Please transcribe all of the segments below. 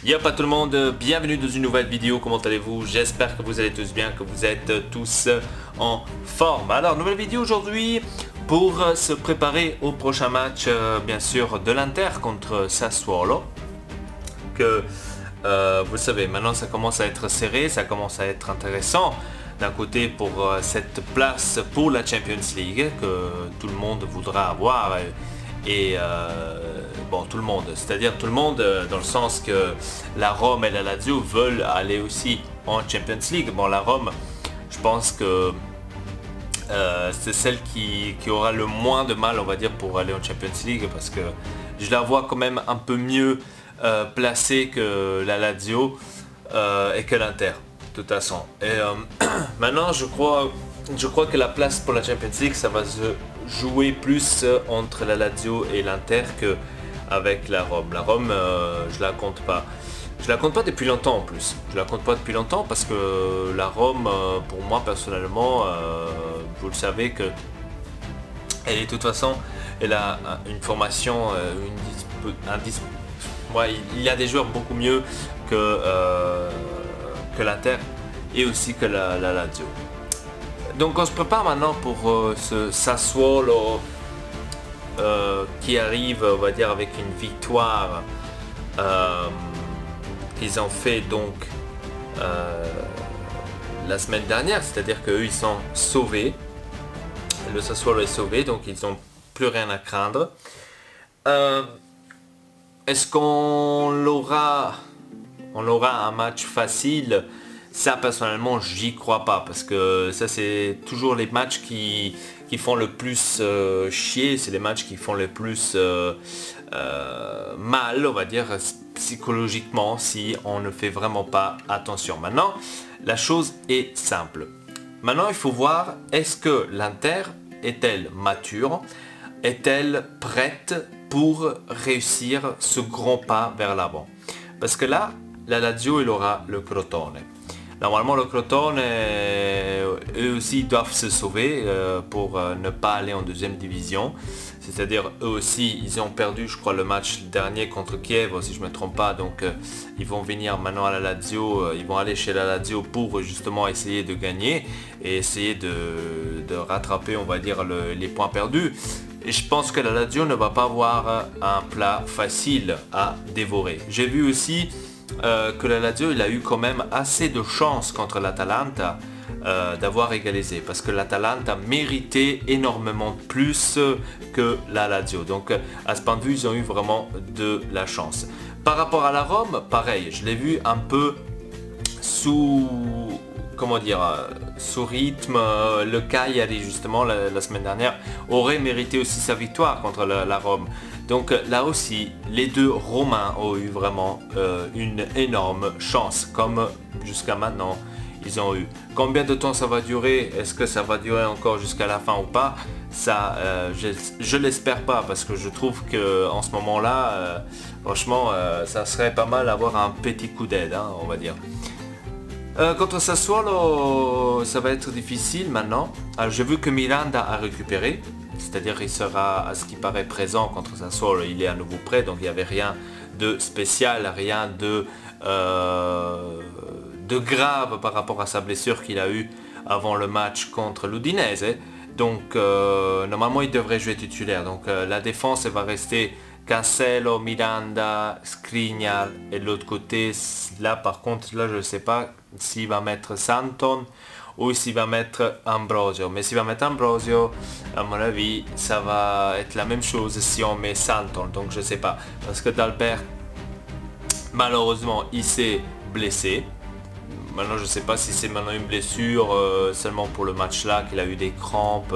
Yop à tout le monde, bienvenue dans une nouvelle vidéo, comment allez-vous? J'espère que vous allez tous bien, que vous êtes tous en forme. Alors, nouvelle vidéo aujourd'hui pour se préparer au prochain match, bien sûr, de l'Inter contre Sassuolo. Que, vous le savez, maintenant ça commence à être serré, ça commence à être intéressant. D'un côté pour cette place pour la Champions League que tout le monde voudra avoir. Et bon, tout le monde, c'est-à-dire tout le monde dans le sens que la Rome et la Lazio veulent aller aussi en Champions League. Bon, la Rome, je pense que c'est celle qui aura le moins de mal, on va dire, pour aller en Champions League, parce que je la vois quand même un peu mieux placée que la Lazio et que l'Inter, de toute façon. Et maintenant, je crois que la place pour la Champions League, ça va se jouer plus entre la Lazio et l'Inter que avec la Rome. La Rome, je la compte pas. Je la compte pas depuis longtemps en plus. Je la compte pas depuis longtemps parce que la Rome, pour moi personnellement, vous le savez que elle est de toute façon, elle a une formation, il y a des joueurs beaucoup mieux que l'Inter et aussi que la Lazio. Donc on se prépare maintenant pour ce Sassuolo qui arrive, on va dire, avec une victoire qu'ils ont fait donc la semaine dernière, c'est-à-dire qu'eux ils sont sauvés. Le Sassuolo est sauvé, donc ils n'ont plus rien à craindre. Est-ce qu'on aura un match facile? Ça personnellement j'y crois pas, parce que ça c'est toujours les matchs qui font le plus chier, c'est les matchs qui font le plus mal, on va dire, psychologiquement, si on ne fait vraiment pas attention. Maintenant, la chose est simple. Maintenant il faut voir, est-ce que l'Inter est-elle mature? Est-elle prête pour réussir ce grand pas vers l'avant? Parce que là, la Lazio il aura le Crotone. Normalement le Crotone, eux aussi doivent se sauver pour ne pas aller en deuxième division. C'est-à-dire eux aussi, ils ont perdu, je crois, le match dernier contre Kiev, si je ne me trompe pas. Donc ils vont venir maintenant à la Lazio, ils vont aller chez la Lazio pour justement essayer de gagner et essayer de rattraper, on va dire, les points perdus. Et je pense que la Lazio ne va pas avoir un plat facile à dévorer. J'ai vu aussi que la Lazio il a eu quand même assez de chance contre l'Atalanta d'avoir égalisé, parce que l'Atalanta méritait énormément plus que la Lazio. Donc à ce point de vue ils ont eu vraiment de la chance. Par rapport à la Rome, pareil, je l'ai vu un peu sous, comment dire, sous rythme. Le Cagliari justement la semaine dernière aurait mérité aussi sa victoire contre la Rome. Donc là aussi, les deux Romains ont eu vraiment une énorme chance, comme jusqu'à maintenant ils ont eu. Combien de temps ça va durer? Est-ce que ça va durer encore jusqu'à la fin ou pas? Ça, je l'espère pas, parce que je trouve que en ce moment-là, franchement, ça serait pas mal d'avoir un petit coup d'aide, hein, on va dire. Contre Sassuolo, ça va être difficile maintenant. Alors, j'ai vu que Miranda a récupéré. C'est-à-dire il sera, à ce qui paraît, présent contre Sassuolo, il est à nouveau prêt, donc il n'y avait rien de spécial, rien de grave par rapport à sa blessure qu'il a eu avant le match contre l'Udinese. Donc normalement il devrait jouer titulaire. Donc la défense elle va rester Cancelo, Miranda, Skriniar, et de l'autre côté, là par contre, là je ne sais pas s'il va mettre Santon ou s'il va mettre Ambrosio. Mais s'il va mettre Ambrosio, à mon avis, ça va être la même chose si on met Santon. Donc je sais pas. Parce que Dalbert, malheureusement, il s'est blessé. Maintenant, je sais pas si c'est maintenant une blessure seulement pour le match là, qu'il a eu des crampes.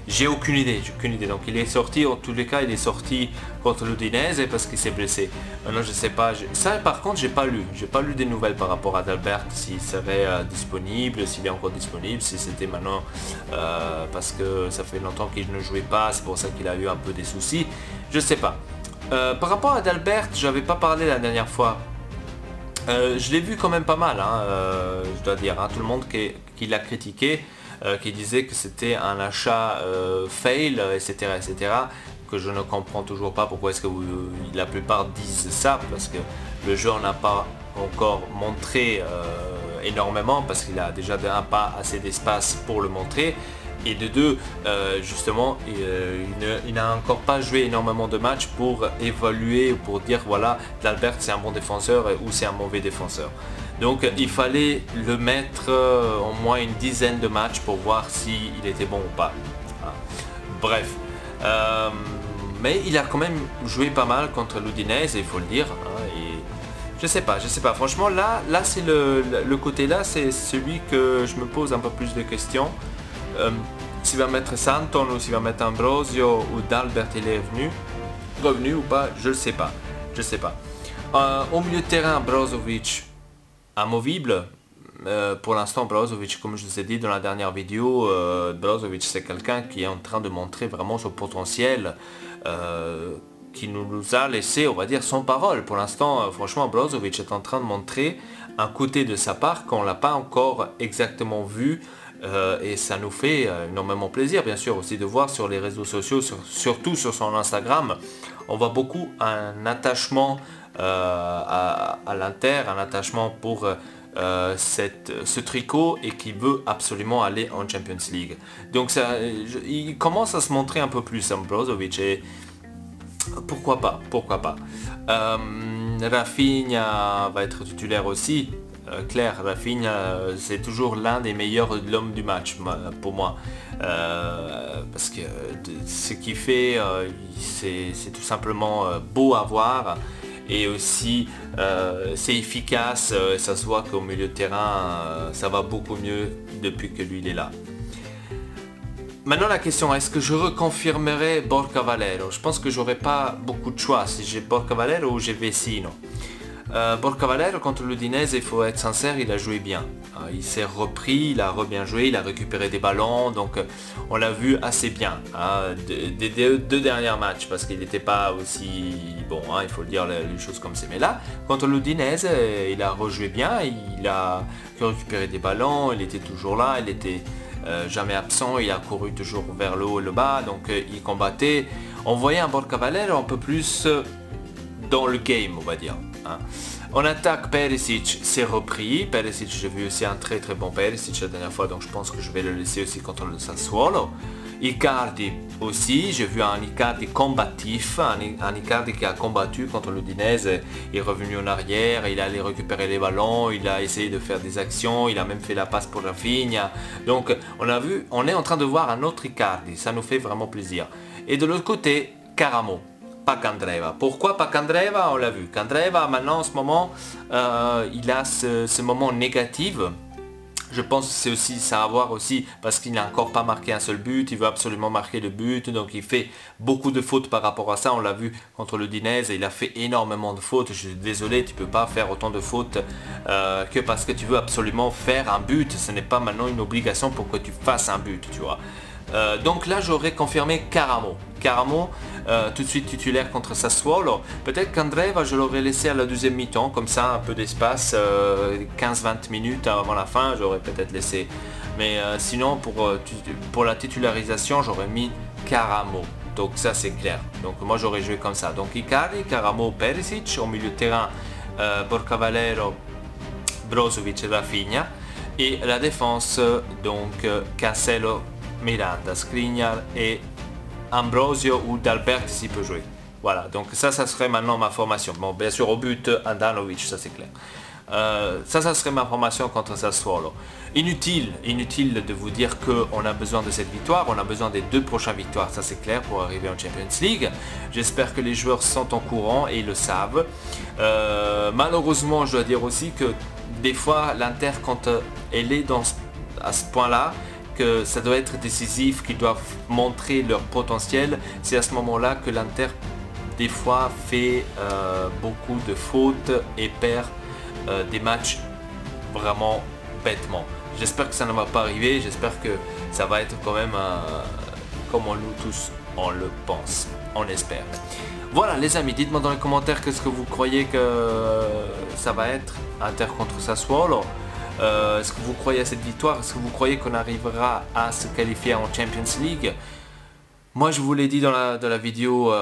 J'ai aucune idée. Donc il est sorti, en tous les cas, il est sorti contre l'Udinese parce qu'il s'est blessé. Maintenant, je sais pas. Ça, par contre, j'ai pas lu des nouvelles par rapport à Dalbert, s'il serait disponible, s'il est encore disponible, si c'était maintenant parce que ça fait longtemps qu'il ne jouait pas, c'est pour ça qu'il a eu un peu des soucis. Je sais pas. Par rapport à Dalbert, j'avais pas parlé la dernière fois. Je l'ai vu quand même pas mal, hein, je dois dire, hein, tout le monde qui l'a critiqué, qui disait que c'était un achat fail, etc., etc., que je ne comprends toujours pas pourquoi est-ce que la plupart disent ça, parce que Le jeu n'a pas encore montré énormément parce qu'il a déjà de un pas assez d'espace pour le montrer. Et de deux, justement, il n'a encore pas joué énormément de matchs pour évaluer, pour dire voilà, Dalbert c'est un bon défenseur ou c'est un mauvais défenseur. Donc il fallait le mettre au moins une dizaine de matchs pour voir s'il était bon ou pas. Bref. Mais il a quand même joué pas mal contre l'Udinese, il faut le dire. Et je sais pas. Franchement, là c'est le côté là, c'est celui que je me pose un peu plus de questions. S'il va mettre Santon ou s'il va mettre Ambrosio ou Dalbert il est revenu ou pas, je ne sais pas. Au milieu de terrain, Brozovic amovible. Pour l'instant, Brozovic, comme je vous ai dit dans la dernière vidéo, Brozovic c'est quelqu'un qui est en train de montrer vraiment son potentiel, qui nous a laissé, on va dire, sans parole. Pour l'instant, franchement, Brozovic est en train de montrer un côté de sa part qu'on l'a pas encore exactement vu. Et ça nous fait énormément plaisir, bien sûr, aussi de voir sur les réseaux sociaux, surtout sur son Instagram, on voit beaucoup un attachement à l'Inter, un attachement pour ce tricot et qui veut absolument aller en Champions League. Donc ça, il commence à se montrer un peu plus, Brozovic, et pourquoi pas. Rafinha va être titulaire aussi. Claire, Rafinha, c'est toujours l'un des meilleurs de l'homme du match pour moi, parce que ce qu'il fait, c'est tout simplement beau à voir, et aussi c'est efficace, ça se voit qu'au milieu de terrain ça va beaucoup mieux depuis que lui il est là. Maintenant la question, est-ce que je reconfirmerai Borca Valero? Je pense que j'aurai pas beaucoup de choix si j'ai Borca Valero ou j'ai Vecino. Borca Valero contre l'Udinese, il faut être sincère, il a joué bien. Il s'est repris, il a bien joué, il a récupéré des ballons, donc on l'a vu assez bien des deux derniers matchs, parce qu'il n'était pas aussi bon, il faut le dire les choses comme c'est. Mais là, contre l'Udinese, il a rejoué bien, il a récupéré des ballons, il était toujours là, il était jamais absent, il a couru toujours vers le haut et le bas, donc il combattait. On voyait un Borca Valero un peu plus dans le game, on va dire. En attaque, Perisic s'est repris. Perisic, j'ai vu aussi un très bon Perisic la dernière fois, donc je pense que je vais le laisser aussi contre le Sassuolo. Icardi aussi, j'ai vu un Icardi combatif, un Icardi qui a combattu contre l'Udinese, il est revenu en arrière, il allait récupérer les ballons, il a essayé de faire des actions, il a même fait la passe pour Rafinha. Donc on est en train de voir un autre Icardi, ça nous fait vraiment plaisir. Et de l'autre côté, Caramo. Pas Candreva. Pourquoi pas Candreva? On l'a vu. Candreva maintenant en ce moment, il a ce moment négatif. Je pense que c'est aussi ça a à voir aussi parce qu'il n'a encore pas marqué un seul but. Il veut absolument marquer le but, donc il fait beaucoup de fautes par rapport à ça. On l'a vu contre l'Udinese, il a fait énormément de fautes. Je suis désolé, tu peux pas faire autant de fautes que parce que tu veux absolument faire un but. Ce n'est pas maintenant une obligation pour que tu fasses un but, tu vois. Donc là j'aurais confirmé Caramo. Tout de suite titulaire contre Sassuolo. Peut-être qu'Andreva je l'aurais laissé à la deuxième mi-temps, comme ça un peu d'espace, 15-20 minutes avant la fin, j'aurais peut-être laissé. Mais sinon pour la titularisation j'aurais mis Caramo. Donc ça c'est clair. Donc moi j'aurais joué comme ça. Donc Icardi, Caramo, Perisic, au milieu de terrain Borca Valero, Brozovic et Rafinha. Et la défense donc Cancelo, Miranda, Skriniar et Ambrosio ou Dalbert s'il peut jouer. Voilà, donc ça serait maintenant ma formation. Bon, bien sûr au but Andanovic, ça c'est clair. Ça serait ma formation contre Sassuolo. Inutile de vous dire qu'on a besoin de cette victoire, on a besoin des 2 prochaines victoires, ça c'est clair, pour arriver en Champions League. J'espère que les joueurs sont au courant et ils le savent. Malheureusement, je dois dire aussi que des fois l'Inter, quand elle est à ce point-là, que ça doit être décisif, qu'ils doivent montrer leur potentiel, c'est à ce moment-là que l'Inter des fois fait beaucoup de fautes et perd des matchs vraiment bêtement. J'espère que ça ne va pas arriver, j'espère que ça va être quand même comme nous tous on le pense, on espère. Voilà les amis, dites-moi dans les commentaires qu'est-ce que vous croyez que ça va être Inter contre Sassuolo. Est-ce que vous croyez à cette victoire? Est-ce que vous croyez qu'on arrivera à se qualifier en Champions League? Moi je vous l'ai dit dans la vidéo,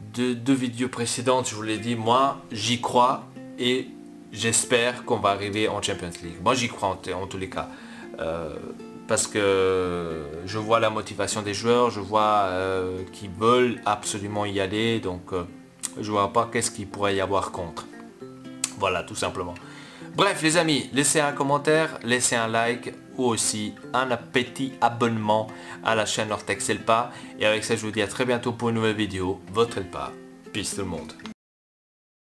deux vidéos précédentes, je vous l'ai dit, moi j'y crois. et j'espère qu'on va arriver en Champions League. Moi j'y crois en tous les cas. Parce que je vois la motivation des joueurs, je vois qu'ils veulent absolument y aller, donc je vois pas qu'est-ce qu'il pourrait y avoir contre. Voilà, tout simplement. Bref les amis, laissez un commentaire, laissez un like ou aussi un petit abonnement à la chaîne Ortex Elpa. Et avec ça je vous dis à très bientôt pour une nouvelle vidéo. Votre Elpa. Peace tout le monde.